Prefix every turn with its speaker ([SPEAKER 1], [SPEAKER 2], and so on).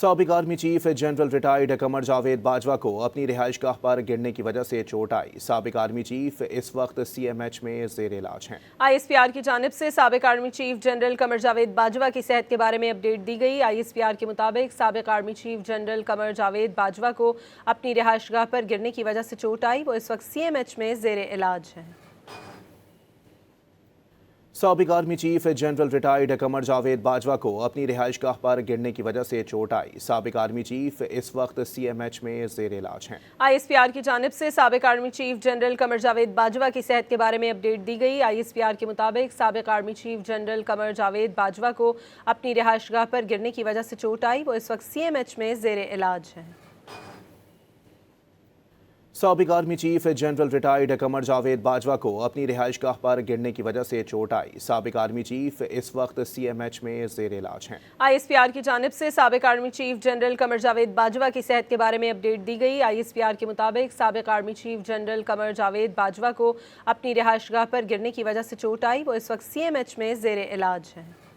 [SPEAKER 1] سابق army chief general retired Qamar Javed Bajwa کو اپنی رہائش گاہ پر گرنے کی وجہ سے چوٹ آئی۔ سابق آرمی چیف اس وقت سی ایم ایچ میں زیر علاج ہیں۔
[SPEAKER 2] آئی ایس پی آر کی جانب سے سابق army chief general Qamar Javed Bajwa کی صحت کے بارے میں اپڈیٹ دی گئی۔ آئی ایس پی آر کے مطابق سابق army chief general Qamar Javed Bajwa کو اپنی رہائش گاہ پر گرنے کی وجہ سے چوٹ آئی، وہ اس وقت سی ایم ایچ میں زیر علاج ہیں۔
[SPEAKER 1] سابق army chief general retired Qamar Javed Bajwa کو اپنی رہائش گاہ پر گرنے کی وجہ سے چوٹ آئی۔ سابق آرمی چیف اس وقت سی ایم ایچ میں زیر علاج ہیں۔
[SPEAKER 2] آئی ایس پی آر کی جانب سے سابق army chief general Qamar Javed Bajwa کی صحت کے بارے میں اپڈیٹ دی گئی۔ آئی ایس پی آر کے مطابق سابق army chief general Qamar Javed Bajwa کو اپنی رہائش گاہ پر گرنے کی وجہ سے چوٹ آئی، وہ اس وقت سی ایم ایچ میں زیر علاج ہیں۔
[SPEAKER 1] سابق army chief general retired Qamar Javed Bajwa کو اپنی رہائش گاہ پر گرنے کی وجہ سے چوٹ آئی۔ سابق آرمی چیف اس وقت سی ایم ایچ میں زیر علاج ہیں۔
[SPEAKER 2] آئی ایس پی آر کی جانب سے سابق army chief general Qamar Javed Bajwa کی صحت کے بارے میں اپڈیٹ دی گئی۔ آئی ایس پی آر کے مطابق سابق army chief general Qamar Javed Bajwa کو اپنی رہائش گاہ پر گرنے کی وجہ سے چوٹ آئی، وہ اس وقت سی ایم ایچ میں زیر علاج ہیں۔